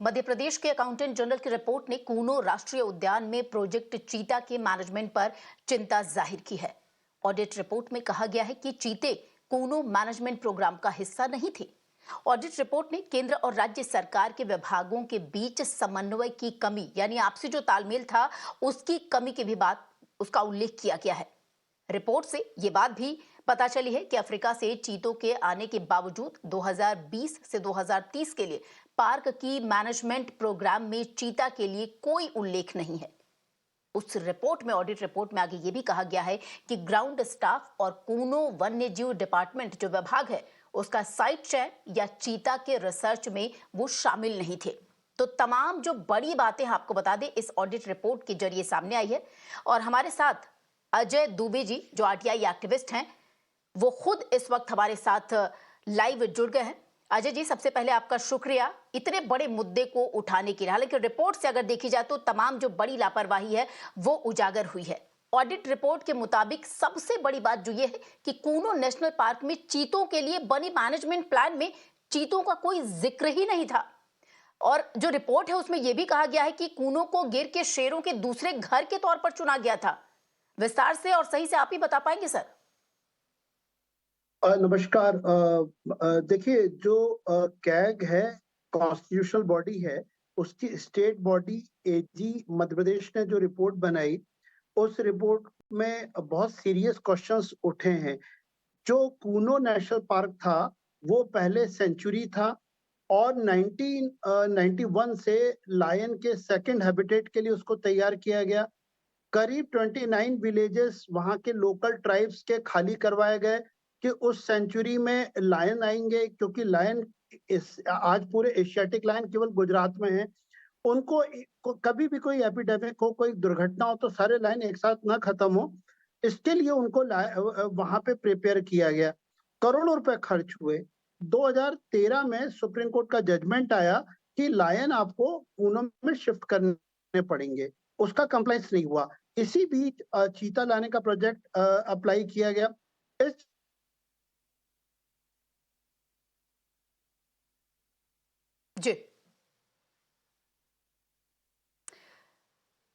मध्य प्रदेश के accountant general की report ने कूनो राष्ट्रीय उद्यान में प्रोजेक्ट चीता के मैनेजमेंट पर चिंता जाहिर की है। ऑडिट रिपोर्ट में कहा गया है कि चीते कूनो मैनेजमेंट प्रोग्राम का हिस्सा नहीं थे। ऑडिट रिपोर्ट में केंद्र और राज्य सरकार के विभागों के बीच समन्वय की कमी यानी आपसी जो तालमेल था उसकी कमी की भी बात उसका उल्लेख किया गया है। रिपोर्ट से ये बात भी पता चली है कि अफ्रीका से चीतों के आने के बावजूद 2020 से 2030 के लिए पार्क की मैनेजमेंट प्रोग्राम में चीता के लिए कोई उल्लेख नहीं है। उस रिपोर्ट में ऑडिट रिपोर्ट में आगे ये भी कहा गया है कि ग्राउंड स्टाफ और कूनो वन्य जीव डिपार्टमेंट जो विभाग है उसका साइट चयन या चीता के रिसर्च में वो शामिल नहीं थे। तो तमाम जो बड़ी बातें आपको बता दें इस ऑडिट रिपोर्ट के जरिए सामने आई है। और हमारे साथ अजय दुबे जी जो आरटीआई एक्टिविस्ट हैं वो खुद इस वक्त हमारे साथ लाइव जुड़ गए हैं। अजय जी, सबसे पहले आपका शुक्रिया इतने बड़े मुद्दे को उठाने के लिए। हालांकि रिपोर्ट से अगर देखी जाए तो तमाम जो बड़ी लापरवाही है वो उजागर हुई है। ऑडिट रिपोर्ट के मुताबिक सबसे बड़ी बात जो ये है कि कूनो नेशनल पार्क में चीतों के लिए बनी मैनेजमेंट प्लान में चीतों का कोई जिक्र ही नहीं था। और जो रिपोर्ट है उसमें यह भी कहा गया है कि कूनो को गिर के शेरों के दूसरे घर के तौर पर चुना गया था। विस्तार से और सही से आप ही बता पाएंगे सर? नमस्कार। देखिए, जो कैग है, कॉन्स्टिट्यूशनल बॉडी है, उसकी स्टेट बॉडी एजी मध्य प्रदेश ने जो रिपोर्ट बनाई, उस रिपोर्ट में बहुत सीरियस क्वेश्चंस उठे हैं। जो कूनो नेशनल पार्क था वो पहले सेंचुरी था और 1991 से लायन के सेकंड हैबिटेट के लिए उसको तैयार किया गया। करीब 29 विलेजेस वहां के लोकल ट्राइब्स के खाली करवाए गए कि उस सेंचुरी में लायन आएंगे, क्योंकि लायन आज पूरे एशियाटिक लायन केवल गुजरात में है। उनको कभी भी कोई एपिडेमिक हो, कोई दुर्घटना हो तो सारे लायन एक साथ ना खत्म हो, इसके लिए उनको वहां पे प्रिपेयर किया गया। करोड़ों रुपए खर्च हुए। 2013 में सुप्रीम कोर्ट का जजमेंट आया कि लायन आपको पूनम में शिफ्ट करने पड़ेंगे। उसका कंप्लाइंस नहीं हुआ। इसी बीच चीता लाने का प्रोजेक्ट अप्लाई किया गया। इस जी,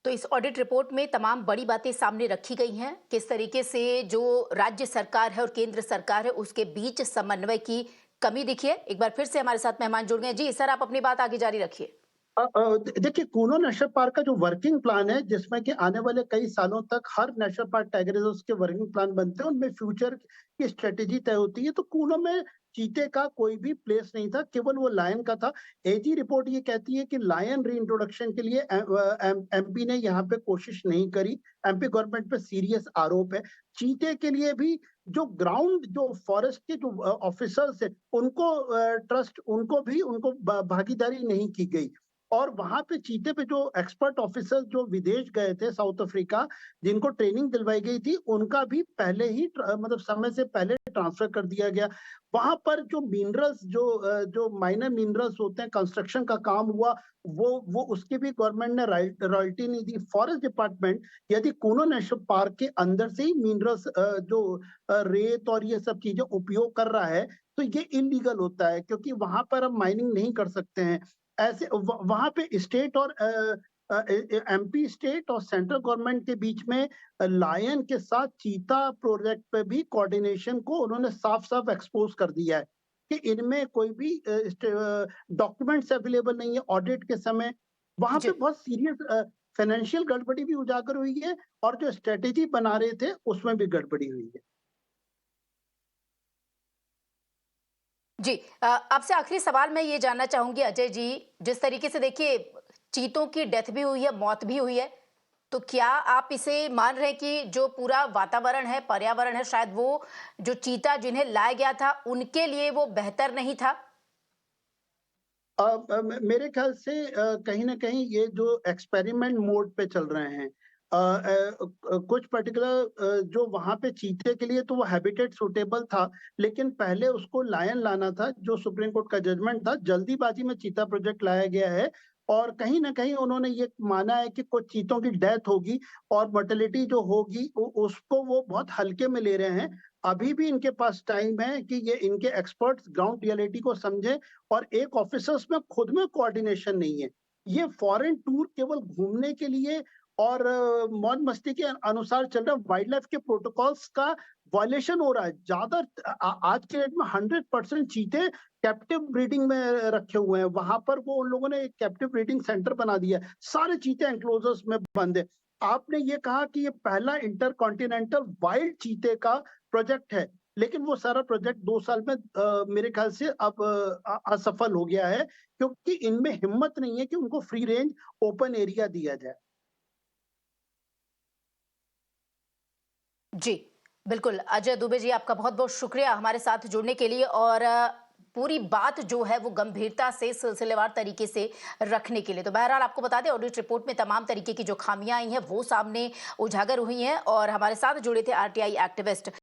तो इस ऑडिट रिपोर्ट में तमाम बड़ी बातें सामने रखी गई हैं। किस तरीके से जो राज्य सरकार है और केंद्र सरकार है उसके बीच समन्वय की कमी दिखी है। एक बार फिर से हमारे साथ मेहमान जुड़ गए हैं। जी सर, आप अपनी बात आगे जारी रखिए। देखिए, कूनो नेशनल पार्क का जो वर्किंग प्लान है, जिसमें कि आने वाले कई सालों तक हर नेशनल पार्क टाइगर रिजर्व के वर्किंग प्लान बनते हैं, उनमें फ्यूचर की स्ट्रेटेजी तय होती है। तो कूनो में चीते का कोई भी प्लेस नहीं था, केवल वो लायन का था। एजी रिपोर्ट ये कहती है कि लायन रीइंट्रोडक्शन के लिए एमपी ने यहाँ पे कोशिश नहीं करी। एमपी गवर्नमेंट पे सीरियस आरोप है। चीते के लिए भी जो ग्राउंड जो फॉरेस्ट के जो ऑफिसर्स है उनको ट्रस्ट उनको भागीदारी नहीं की गई। और वहां पे चीते पे जो एक्सपर्ट ऑफिसर्स जो विदेश गए थे, साउथ अफ्रीका, जिनको ट्रेनिंग दिलवाई गई थी, उनका भी पहले ही मतलब समय से पहले ट्रांसफर कर दिया गया। वहां पर जो मिनरल्स जो माइनर मिनरल्स होते हैं, कंस्ट्रक्शन का काम हुआ, वो उसकी भी गवर्नमेंट ने रॉयल्टी नहीं दी। फॉरेस्ट डिपार्टमेंट यदि कूनो नेशनल पार्क के अंदर से ही मिनरल्स जो रेत और ये सब चीजें उपयोग कर रहा है तो ये इलीगल होता है, क्योंकि वहां पर हम माइनिंग नहीं कर सकते हैं। ऐसे वहां पे स्टेट और एमपी स्टेट और सेंट्रल गवर्नमेंट के बीच में लायन के साथ चीता प्रोजेक्ट पे भी कोऑर्डिनेशन को उन्होंने साफ साफ एक्सपोज कर दिया है कि इनमें कोई भी डॉक्यूमेंट्स अवेलेबल नहीं है ऑडिट के समय। वहां पे जी बहुत सीरियस फाइनेंशियल गड़बड़ी भी उजागर हुई है और जो स्ट्रेटेजी बना रहे थे उसमें भी गड़बड़ी हुई है। जी, आपसे आखिरी सवाल मैं ये जानना चाहूंगी अजय जी, जिस तरीके से देखिए चीतों की डेथ भी हुई है, मौत भी हुई है, तो क्या आप इसे मान रहे हैं कि जो पूरा वातावरण है, पर्यावरण है, शायद वो जो चीता जिन्हें लाया गया था उनके लिए वो बेहतर नहीं था? मेरे ख्याल से कहीं ना कहीं ये जो एक्सपेरिमेंट मोड पे चल रहे हैं, कुछ पर्टिकुलर जो वहां पे चीते के लिए तो वो हैबिटेट सुटेबल था, लेकिन पहले उसको लायन लाना था। जो सुप्रीम कोर्ट का जजमेंट था, जल्दीबाजी में चीता प्रोजेक्ट लाया गया है और कहीं ना कहीं उन्होंने ये माना है कि कुछ चीतों की डेथ होगी और मोर्टेलिटी जो होगी उसको वो बहुत हल्के में ले रहे हैं। अभी भी इनके पास टाइम है कि ये इनके एक्सपर्ट्स ग्राउंड रियलिटी को समझें और एक ऑफिसर्स में खुद में कोऑर्डिनेशन नहीं है। ये फॉरेन टूर केवल घूमने के लिए और मौज मस्ती के अनुसार चल रहा है। वाइल्ड लाइफ के प्रोटोकॉल्स का वायलेशन हो रहा है। ज्यादा आज के डेट में 100% चीते कैप्टिव ब्रीडिंग में रखे हुए हैं। वहां पर वो उन लोगों ने एक कैप्टिव ब्रीडिंग सेंटर बना दिया है। सारे चीते एंक्लोजर्स में बंद है। आपने ये कहा कि ये पहला इंटरकॉन्टिनेंटल वाइल्ड चीते का प्रोजेक्ट है, लेकिन वो सारा प्रोजेक्ट 2 साल में मेरे ख्याल से अब असफल हो गया है, क्योंकि इनमें हिम्मत नहीं है कि उनको फ्री रेंज ओपन एरिया दिया जाए। जी, बिल्कुल। अजय दुबे जी, आपका बहुत-बहुत शुक्रिया हमारे साथ जुड़ने के लिए और पूरी बात जो है वो गंभीरता से सिलसिलेवार तरीके से रखने के लिए। तो बहरहाल आपको बता दें, ऑडिट रिपोर्ट में तमाम तरीके की जो खामियाँ आई हैं वो सामने उजागर हुई हैं और हमारे साथ जुड़े थे आरटीआई एक्टिविस्ट